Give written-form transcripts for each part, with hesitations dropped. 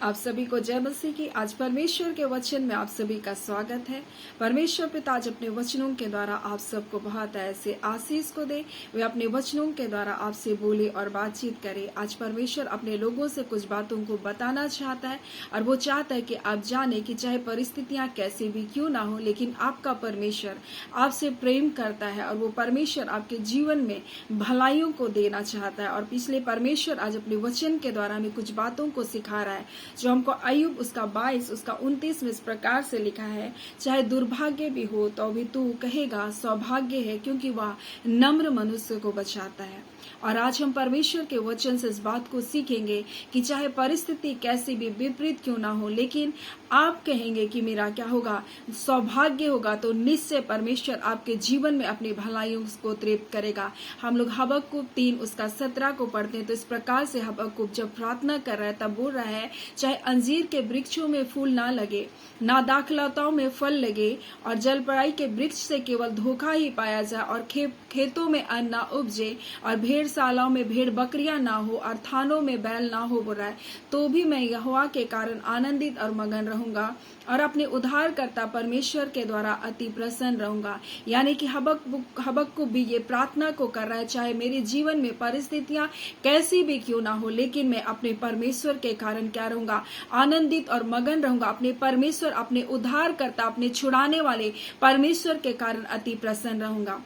आप सभी को जय मसीह की। आज परमेश्वर के वचन में आप सभी का स्वागत है। परमेश्वर पिता आज अपने वचनों के द्वारा आप सबको बहुत ऐसे आशीष को दे, वे अपने वचनों के द्वारा आपसे बोले और बातचीत करे। आज परमेश्वर अपने लोगों से कुछ बातों को बताना चाहता है और वो चाहता है कि आप जाने कि चाहे परिस्थितियां कैसी भी क्यों ना हो, लेकिन आपका परमेश्वर आपसे प्रेम करता है और वो परमेश्वर आपके जीवन में भलाइयों को देना चाहता है। और पिछले परमेश्वर आज अपने वचन के द्वारा हमें कुछ बातों को सिखा रहा है जो हमको अय्यूब उसका 22 उसका 29 में इस प्रकार से लिखा है, चाहे दुर्भाग्य भी हो तो भी तू कहेगा सौभाग्य है, क्योंकि वह नम्र मनुष्य को बचाता है। और आज हम परमेश्वर के वचन से इस बात को सीखेंगे कि चाहे परिस्थिति कैसी भी विपरीत क्यों ना हो, लेकिन आप कहेंगे कि मेरा क्या होगा, सौभाग्य होगा, तो निश्चय परमेश्वर आपके जीवन में अपनी भलाइयों को तृप्त करेगा। हम लोग हबक्कुक 3 उसका 17 को पढ़ते हैं तो इस प्रकार से हबक्कुक जब प्रार्थना कर रहा है तब बोल रहा है, चाहे अंजीर के वृक्षों में फूल ना लगे, ना दाखलताओं में फल लगे, और जलपराई के वृक्ष से केवल धोखा ही पाया जाए, और खेतों में अन्न ना उपजे, और भेड़शालाओं में भेड़ बकरियां ना हो, और थानों में बैल ना हो, बोल रहा है, तो भी मैं यहोवा के कारण आनंदित और मगन रहूंगा और अपने उद्धारकर्ता परमेश्वर के द्वारा अति प्रसन्न रहूंगा। यानी कि हबक्कुक भी ये प्रार्थना को कर रहा है, चाहे मेरे जीवन में परिस्थितियां कैसी भी क्यों ना हो, लेकिन मैं अपने परमेश्वर के कारण क्या रहूंगा, आनंदित और मगन रहूंगा। अपने परमेश्वर, अपने उद्धारकर्ता, अपने छुड़ाने वाले परमेश्वर के कारण अति प्रसन्न रहूंगा।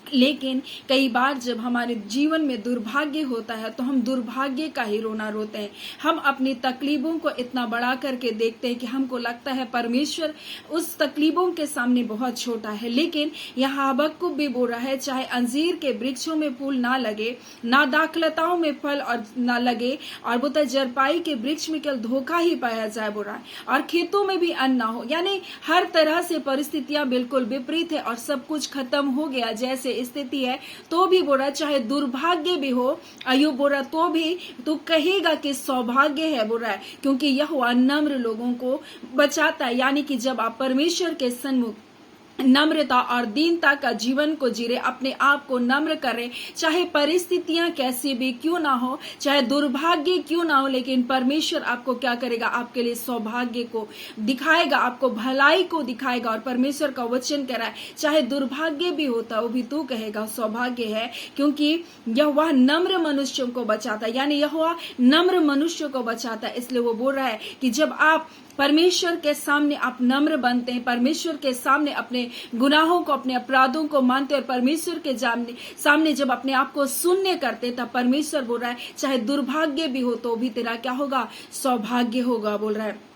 लेकिन कई बार जब हमारे जीवन में दुर्भाग्य होता है तो हम दुर्भाग्य का ही रोना रोते हैं। हम अपनी तकलीफों को इतना बड़ा करके देखते हैं कि हमको लगता है परमेश्वर उस तकलीफों के सामने बहुत छोटा है। लेकिन यहाँ हबक्कुक भी बोल रहा है, चाहे अंजीर के वृक्षों में फूल ना लगे, ना दाखलताओं में फल और ना लगे, और बोलता जरपाई के वृक्ष में केवल धोखा ही पाया जाए, बोल रहा है, और खेतों में भी अन्न ना हो। यानी हर तरह से परिस्थितियां बिल्कुल विपरीत है और सब कुछ खत्म हो गया जैसे स्थिति है, तो भी बोल रहा चाहे दुर्भाग्य भी हो, अय्यूब बोल रहा तो भी तू कहेगा कि सौभाग्य है, बोल रहा है, क्योंकि यहोवा नम्र लोगों को बचाता है। यानी कि जब आप परमेश्वर के सन्मुख नम्रता और दीनता का जीवन को जी रहे, अपने आप को नम्र करें, चाहे परिस्थितियां कैसी भी क्यों ना हो, चाहे दुर्भाग्य क्यों ना हो, लेकिन परमेश्वर आपको क्या करेगा, आपके लिए सौभाग्य को दिखाएगा, आपको भलाई को दिखाएगा। और परमेश्वर का वचन कह रहा है, चाहे दुर्भाग्य भी होता वो भी तू कहेगा सौभाग्य है, क्योंकि यहोवा नम्र मनुष्यों को बचाता है। यानी यहोवा नम्र मनुष्यों को बचाता है। इसलिए वो बोल रहा है कि जब आप परमेश्वर के सामने आप नम्र बनते हैं, परमेश्वर के सामने अपने गुनाहों को, अपने अपराधों को मानते हैं, और परमेश्वर के सामने जब अपने आप को शून्य करते हैं, तब परमेश्वर बोल रहा है चाहे दुर्भाग्य भी हो तो भी तेरा क्या होगा, सौभाग्य होगा, बोल रहा है।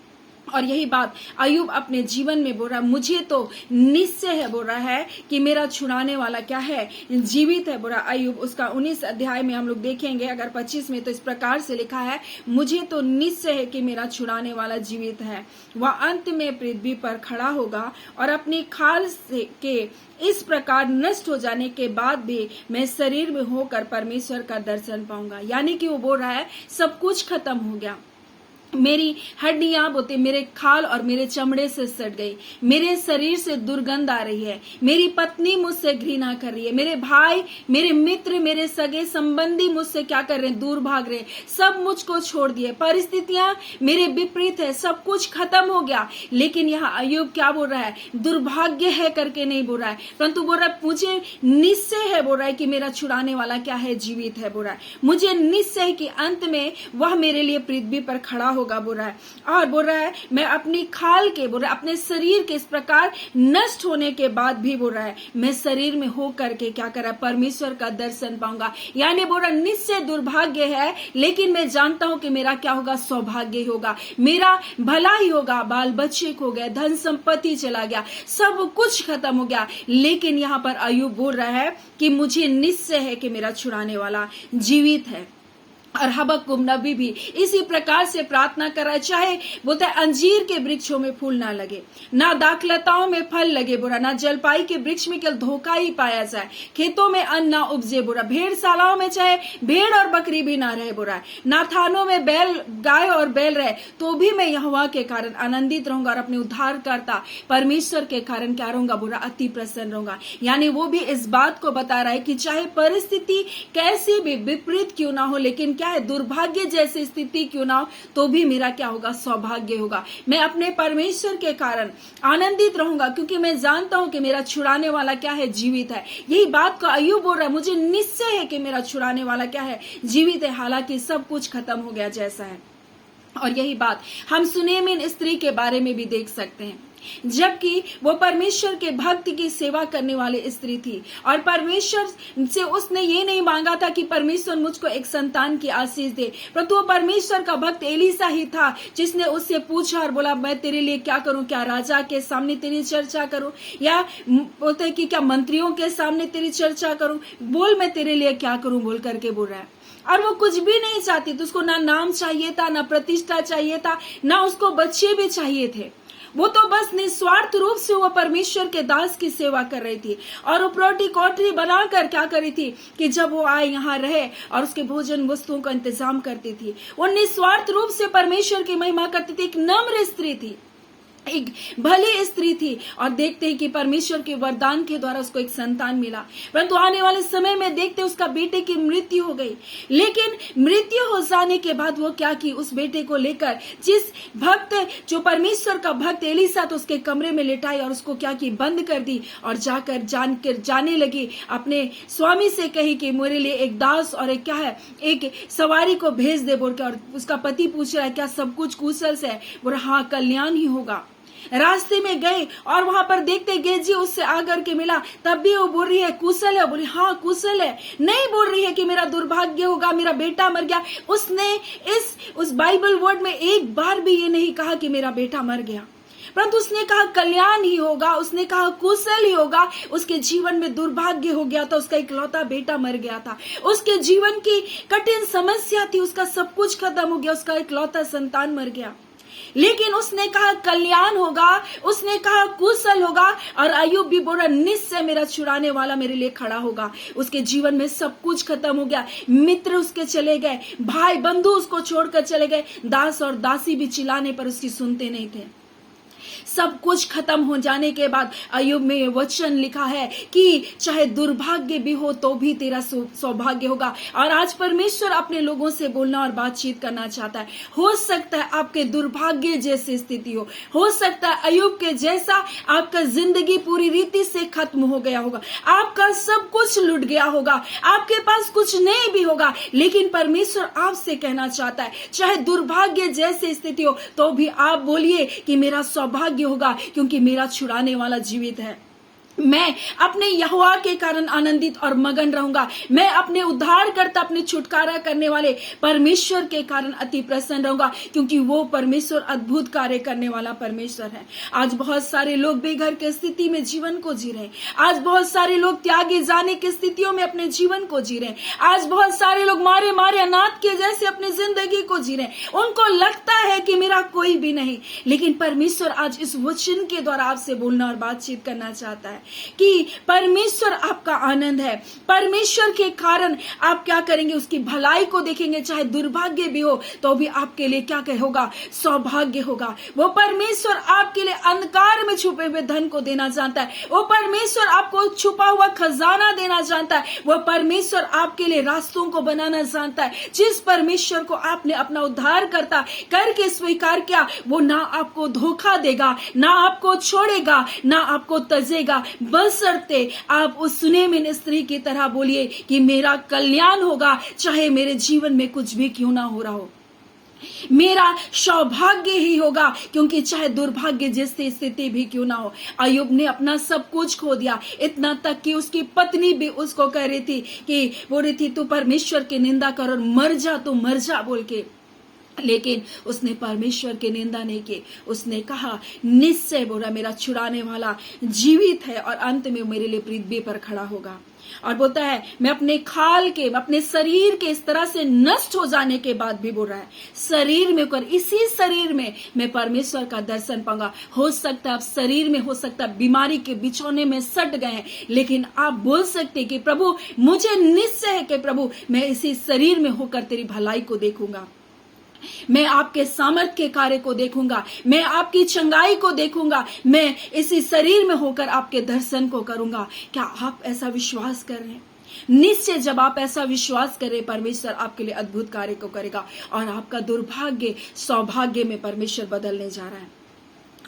और यही बात अय्यूब अपने जीवन में बोल रहा है, मुझे तो निश्चय है, बोल रहा है कि मेरा छुड़ाने वाला क्या है, जीवित है, बोल रहा अय्यूब उसका 19 अध्याय में हम लोग देखेंगे अगर 25 में, तो इस प्रकार से लिखा है, मुझे तो निश्चय है कि मेरा छुड़ाने वाला जीवित है, वह अंत में पृथ्वी पर खड़ा होगा, और अपनी खाल के इस प्रकार नष्ट हो जाने के बाद भी मैं शरीर में होकर परमेश्वर का दर्शन पाऊंगा। यानी कि वो बोल रहा है सब कुछ खत्म हो गया, मेरी हड्डियां बोलते मेरे खाल और मेरे चमड़े से सट गई, मेरे शरीर से दुर्गंध आ रही है, मेरी पत्नी मुझसे घृणा कर रही है, मेरे भाई, मेरे मित्र, मेरे सगे संबंधी मुझसे क्या कर रहे हैं, दूर भाग रहे हैं, सब मुझको छोड़ दिए, परिस्थितियां मेरे विपरीत है, सब कुछ खत्म हो गया। लेकिन यहाँ अय्यूब क्या बोल रहा है, दुर्भाग्य है करके नहीं बोल रहा है, परंतु बोल रहा है मुझे निश्चय है, बोल रहा है कि मेरा छुड़ाने वाला क्या है, जीवित है, बोल रहा है, मुझे निश्चय है कि अंत में वह मेरे लिए पृथ्वी पर खड़ा होगा, बोल रहा है। और बोल रहा है मैं अपनी खाल के, बोल रहा है अपने शरीर के इस प्रकार नष्ट होने के बाद भी, बोल रहा है मैं शरीर में हो करके क्या कर रहा है, परमेश्वर का दर्शन पाऊंगा। यानी बोल रहा निश्चय दुर्भाग्य है, लेकिन मैं जानता हूं कि मेरा क्या होगा, सौभाग्य होगा, मेरा भला ही होगा, बाल बच्चे खो गए, धन संपत्ति चला गया, सब कुछ खत्म हो गया। लेकिन यहाँ पर अय्यूब बोल रहा है कि मुझे निश्चय है कि मेरा छुड़ाने वाला जीवित है। और हबक्कुक नबी भी इसी प्रकार से प्रार्थना कर रहा है, चाहे बोलता है अंजीर के वृक्षों में फूल ना लगे, ना दाखलताओं में फल लगे, बुरा ना जलपाई के वृक्ष में केवल धोखा ही पाया जाए, खेतों में अन्न ना उपजे, बुरा भेड़शालाओं में चाहे भेड़ और बकरी भी ना रहे, बुरा ना थानों में बैल, गाय और बैल रहे, तो भी मैं यहोवा के कारण आनंदित रहूंगा और अपने उद्धारकर्ता परमेश्वर के कारण क्या रहूंगा, बुरा अति प्रसन्न रहूंगा। यानी वो भी इस बात को बता रहा है कि चाहे परिस्थिति कैसी भी विपरीत क्यों ना हो, लेकिन क्या है, दुर्भाग्य जैसी स्थिति क्यों ना हो, तो भी मेरा क्या होगा, सौभाग्य होगा। मैं अपने परमेश्वर के कारण आनंदित रहूंगा, क्योंकि मैं जानता हूं कि मेरा छुड़ाने वाला क्या है, जीवित है। यही बात को अय्यूब बोल रहा है, मुझे निश्चय है कि मेरा छुड़ाने वाला क्या है, जीवित है, हालांकि सब कुछ खत्म हो गया जैसा है। और यही बात हम सुनेमिन स्त्री के बारे में भी देख सकते हैं, जबकि वो परमेश्वर के भक्त की सेवा करने वाली स्त्री थी और परमेश्वर से उसने ये नहीं मांगा था कि परमेश्वर मुझको एक संतान की आशीष दे, परंतु वो परमेश्वर का भक्त एलीसा ही था जिसने उससे पूछा और बोला, मैं तेरे लिए क्या करूं, क्या राजा के सामने तेरी चर्चा करूं या बोलते कि क्या मंत्रियों के सामने तेरी चर्चा करूं, बोल मैं तेरे लिए क्या करूं, बोल करके बोल रहा है। और वो कुछ भी नहीं चाहती थी, उसको ना नाम चाहिए था, ना प्रतिष्ठा चाहिए था, ना उसको बच्चे भी चाहिए थे। वो तो बस निस्वार्थ रूप से वो परमेश्वर के दास की सेवा कर रही थी और वो प्रोटी कोठरी बनाकर क्या कर रही थी कि जब वो आए यहाँ रहे और उसके भोजन वस्तुओं का इंतजाम करती थी। वो निस्वार्थ रूप से परमेश्वर की महिमा करती थी, एक नम्र स्त्री थी, एक भली स्त्री थी। और देखते हैं कि परमेश्वर के वरदान के द्वारा उसको एक संतान मिला, परंतु आने वाले समय में देखते उसका बेटे की मृत्यु हो गई। लेकिन मृत्यु हो जाने के बाद वो क्या की, उस बेटे को लेकर जिस भक्त, जो परमेश्वर का भक्त एलीसा, तो उसके कमरे में लेटाई और उसको क्या की, बंद कर दी और जाने लगी, अपने स्वामी से कही कि मेरे लिए एक दास और एक क्या है, एक सवारी को भेज दे बोल के। और उसका पति पूछ रहा है, क्या सब कुछ कुशल से है? बोला हाँ, कल्याण ही होगा। रास्ते में गए और वहां पर देखते गेजी उससे आकर के मिला, तब भी वो बोल रही है कुशल है, बोली हाँ कुशल है, नहीं बोल रही है कि मेरा दुर्भाग्य होगा, मेरा बेटा मर गया। उसने उस बाइबल वर्ड में एक बार भी ये नहीं कहा कि मेरा बेटा मर गया, परंतु उसने कहा कल्याण ही होगा, उसने कहा कुशल ही होगा। उसके जीवन में दुर्भाग्य हो गया था, उसका इकलौता बेटा मर गया था, उसके जीवन की कठिन समस्या थी, उसका सब कुछ खत्म हो गया, उसका इकलौता संतान मर गया। लेकिन उसने कहा कल्याण होगा, उसने कहा कुशल होगा। और अय्यूब भी बोला निश्चय मेरा छुड़ाने वाला मेरे लिए खड़ा होगा। उसके जीवन में सब कुछ खत्म हो गया, मित्र उसके चले गए, भाई बंधु उसको छोड़कर चले गए, दास और दासी भी चिल्लाने पर उसकी सुनते नहीं थे। सब कुछ खत्म हो जाने के बाद अय्यूब में ये वचन लिखा है कि चाहे दुर्भाग्य भी हो तो भी तेरा सौभाग्य होगा। और आज परमेश्वर अपने लोगों से बोलना और बातचीत करना चाहता है। हो सकता है आपके दुर्भाग्य जैसी स्थिति हो सकता है अय्यूब के जैसा आपका जिंदगी पूरी रीति से खत्म हो गया होगा, आपका सब कुछ लुट गया होगा, आपके पास कुछ नहीं भी होगा, लेकिन परमेश्वर आपसे कहना चाहता है चाहे दुर्भाग्य जैसी स्थिति हो तो भी आप बोलिए कि मेरा सौभाग्य होगा, क्योंकि मेरा छुड़ाने वाला जीवित है। मैं अपने यहोवा के कारण आनंदित और मगन रहूंगा। मैं अपने उद्धारकर्ता, अपने छुटकारा करने वाले परमेश्वर के कारण अति प्रसन्न रहूंगा, क्योंकि वो परमेश्वर अद्भुत कार्य करने वाला परमेश्वर है। आज बहुत सारे लोग बेघर की स्थिति में जीवन को जी रहे हैं। आज बहुत सारे लोग त्यागे जाने की स्थितियों में अपने जीवन को जी रहे हैं। आज बहुत सारे लोग मारे मारे अनाथ के जैसे अपनी जिंदगी को जी रहे हैं। उनको लगता है कि मेरा कोई भी नहीं, लेकिन परमेश्वर आज इस वचन के द्वारा आपसे बोलना और बातचीत करना चाहता है कि परमेश्वर आपका आनंद है। परमेश्वर के कारण आप क्या करेंगे, उसकी भलाई को देखेंगे। चाहे दुर्भाग्य भी हो तो भी आपके लिए क्या होगा, सौभाग्य होगा। वो परमेश्वर आपके लिए अंधकार में छुपे हुए धन को देना जानता है। वो परमेश्वर आपको छुपा हुआ खजाना देना जानता है। वो परमेश्वर आपके लिए रास्तों को बनाना जानता है। जिस परमेश्वर को आपने अपना उद्धार करता करके स्वीकार किया, वो ना आपको धोखा देगा, ना आपको छोड़ेगा, ना आपको तजेगा, बशर्ते आप उस सुनेमिन स्त्री की तरह बोलिए कि मेरा कल्याण होगा, चाहे मेरे जीवन में कुछ भी क्यों ना हो रहा हो। मेरा सौभाग्य ही होगा, क्योंकि चाहे दुर्भाग्य जैसी स्थिति भी क्यों ना हो। अय्यूब ने अपना सब कुछ खो दिया, इतना तक कि उसकी पत्नी भी उसको कह रही थी कि बोल रही थी तू परमेश्वर की निंदा कर और मर जा, तू मर जा बोल के। लेकिन उसने परमेश्वर की निंदा नहीं की। उसने कहा निश्चय बोला मेरा छुड़ाने वाला जीवित है और अंत में मेरे लिए पृथ्वी पर खड़ा होगा। और बोलता है मैं अपने खाल के, अपने शरीर के इस तरह से नष्ट हो जाने के बाद भी बोल रहा है शरीर में कर, इसी शरीर में मैं परमेश्वर का दर्शन पाऊंगा। हो सकता है आप शरीर में, हो सकता है बीमारी के बिछौने में सट गए हैं, लेकिन आप बोल सकते कि प्रभु मुझे निश्चय है कि प्रभु मैं इसी शरीर में होकर तेरी भलाई को देखूंगा, मैं आपके सामर्थ के कार्य को देखूंगा, मैं आपकी चंगाई को देखूंगा, मैं इसी शरीर में होकर आपके दर्शन को करूंगा। क्या आप ऐसा विश्वास कर रहे हैं? निश्चय जब आप ऐसा विश्वास करें, परमेश्वर आपके लिए अद्भुत कार्य को करेगा और आपका दुर्भाग्य सौभाग्य में परमेश्वर बदलने जा रहा है।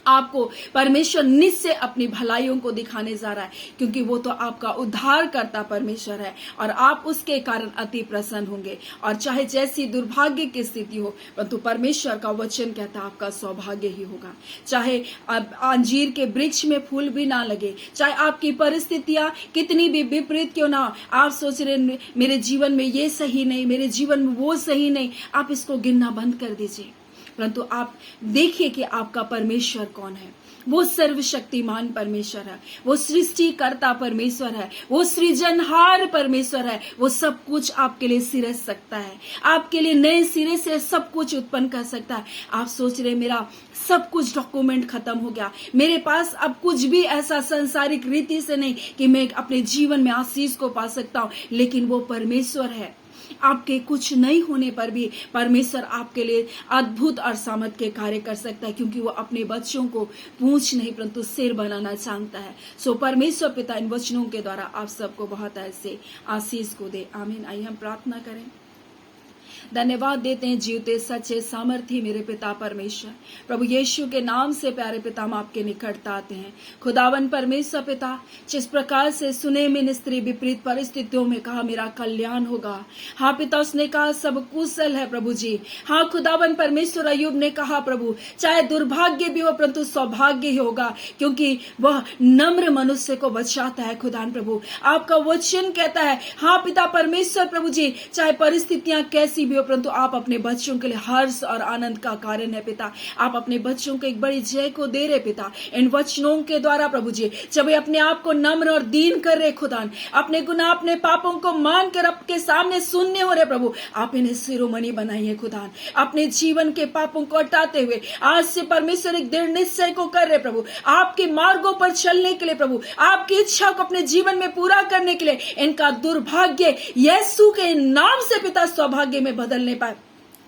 आपको परमेश्वर निश्चय अपनी भलाइयों को दिखाने जा रहा है, क्योंकि वो तो आपका उद्धार करता परमेश्वर है और आप उसके कारण अति प्रसन्न होंगे। और चाहे जैसी दुर्भाग्य की स्थिति हो, परंतु परमेश्वर का वचन कहता आपका सौभाग्य ही होगा। चाहे अंजीर के वृक्ष में फूल भी ना लगे, चाहे आपकी परिस्थितियां कितनी भी विपरीत क्यों ना, आप सोच रहे मेरे जीवन में ये सही नहीं, मेरे जीवन में वो सही नहीं, आप इसको गिनना बंद कर दीजिए। परंतु आप देखिए कि आपका परमेश्वर कौन है। वो सर्वशक्तिमान परमेश्वर है, वो सृष्टिकर्ता परमेश्वर है, वो सृजनहार परमेश्वर है। वो सब कुछ आपके लिए सिरज सकता है, आपके लिए नए सिरे से सब कुछ उत्पन्न कर सकता है। आप सोच रहे मेरा सब कुछ डॉक्यूमेंट खत्म हो गया, मेरे पास अब कुछ भी ऐसा सांसारिक रीति से नहीं कि मैं अपने जीवन में आशीष को पा सकता हूं, लेकिन वो परमेश्वर है। आपके कुछ नहीं होने पर भी परमेश्वर आपके लिए अद्भुत और सामर्थ के कार्य कर सकता है, क्योंकि वो अपने बच्चों को पूंछ नहीं परंतु सिर बनाना चाहता है। सो परमेश्वर पिता इन वचनों के द्वारा आप सबको बहुत ऐसे आशीष को दे। आमीन। आइए हम प्रार्थना करें। धन्यवाद देते हैं जीवते सच्चे सामर्थी मेरे पिता परमेश्वर, प्रभु यीशु के नाम से प्यारे पिता हम आपके निकट आते हैं। खुदावन परमेश्वर पिता, जिस प्रकार से सुने में स्त्री विपरीत परिस्थितियों में कहा मेरा कल्याण होगा, हाँ पिता उसने कहा सब कुशल है प्रभु जी। हाँ खुदावन परमेश्वर, अय्यूब ने कहा प्रभु चाहे दुर्भाग्य भी हो परंतु सौभाग्य ही होगा, क्योंकि वह नम्र मनुष्य को बचाता है। खुदान प्रभु आपका वचन कहता है, हाँ पिता परमेश्वर प्रभु जी, चाहे परिस्थितियां कैसी भी हो परंतु आप अपने बच्चों के लिए हर्ष और आनंद का कारण है पिता। आप अपने बच्चों को एक बड़ी जय को दे रहे पिता इन वचनों के द्वारा प्रभु जी। जब वे अपने आप को नम्र और दीन कर रहे खुदान, अपने गुनाह अपने पापों को मान कर आपके सामने सुनने हो रहे प्रभु, आप इन्हें शिरोमणि बनाइए खुदान। अपने जीवन के पापों को हटाते हुए आज से परमेश्वर एक दृढ़ निश्चय को कर रहे प्रभु, आपके मार्गों पर चलने के लिए प्रभु, आपकी इच्छा को अपने जीवन में पूरा करने के लिए इनका दुर्भाग्य यीशु के नाम से पिता सौभाग्य में बदलने पाए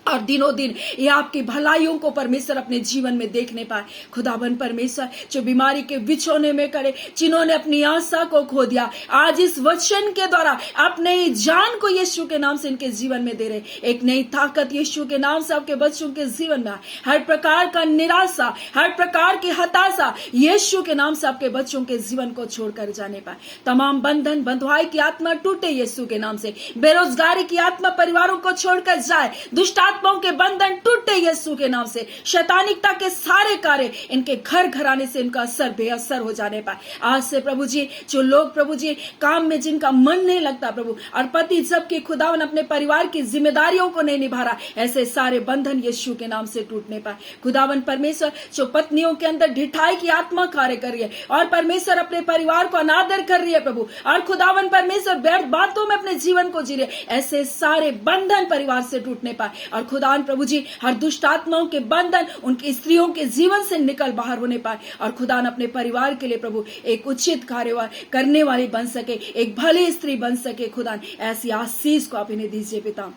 और दिनों दिन ये आपकी भलाइयों को परमेश्वर अपने जीवन में देखने पाए। खुदाबंद परमेश्वर जो बीमारी के बिछौने में करे, जिन्होंने अपनी आशा को खो दिया, आज इस वचन के द्वारा अपने जान को यीशु के नाम से इनके जीवन में दे रहे। एक नई ताकत यीशु के नाम से आपके बच्चों के जीवन में, हर प्रकार का निराशा, हर प्रकार की हताशा यीशु के नाम से आपके बच्चों के जीवन को छोड़कर जाने पाए। तमाम बंधन बंधुआई की आत्मा टूटे यीशु के नाम से। बेरोजगारी की आत्मा परिवारों को छोड़कर जाए। दुष्ट आत्माओं के बंधन टूटे यीशु के नाम से। शैतानिकता के सारे कार्य इनके घर घराने से इनका असर बेअसर हो जाने पाए। आज से प्रभु जी जो लोग प्रभु जी काम में जिनका मन नहीं लगता प्रभु, और पति जबकि खुदावन अपने परिवार की जिम्मेदारियों को नहीं निभा रहा, ऐसे सारे बंधन यीशु के नाम से टूटने पाए। खुदावन परमेश्वर जो पत्नियों के अंदर ढिठाई की आत्मा कार्य कर रही है और परमेश्वर अपने परिवार को अनादर कर रही है प्रभु, और खुदावन परमेश्वर व्यर्थ बातों में अपने जीवन को जी रहे, ऐसे सारे बंधन परिवार से टूटने पाए। और खुदावन प्रभु जी हर दुष्ट आत्माओं के बंधन उनकी स्त्रियों के जीवन से निकल बाहर होने पाए, और खुदान अपने परिवार के लिए प्रभु एक उचित कार्य करने वाली बन सके, एक भली स्त्री बन सके। खुदान ऐसी आशीष को आप इन्हें दीजिए पिता।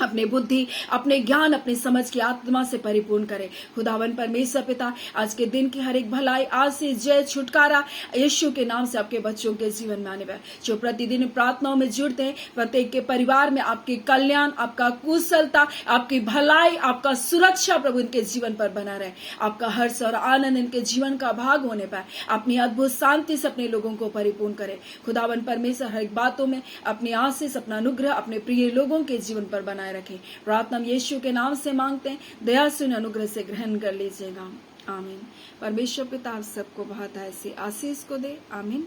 अपने बुद्धि, अपने ज्ञान, अपने समझ की आत्मा से परिपूर्ण करे। खुदावन परमेश्वर पिता आज के दिन की हर एक भलाई, आशीष, जय, छुटकारा यीशु के नाम से आपके बच्चों के जीवन में आने पाए। जो प्रतिदिन प्रार्थनाओं में जुड़ते हैं, प्रत्येक के परिवार में आपके कल्याण, आपका कुशलता, आपकी भलाई, आपका सुरक्षा प्रभु इनके जीवन पर बना रहे। आपका हर्ष और आनंद इनके जीवन का भाग होने पाए। अपनी अद्भुत शांति से अपने लोगों को परिपूर्ण करे। खुदावन परमेश्वर हर एक बातों में अपनी आशीष, अपना अनुग्रह अपने प्रिय लोगों के जीवन पर बनाए रखे। प्रार्थना यीशु के नाम से मांगते हैं, दया सुन अनुग्रह से ग्रहण कर लीजिएगा। आमीन। परमेश्वर पिता आप सबको बहुत ऐसी आशीष को दे। आमीन।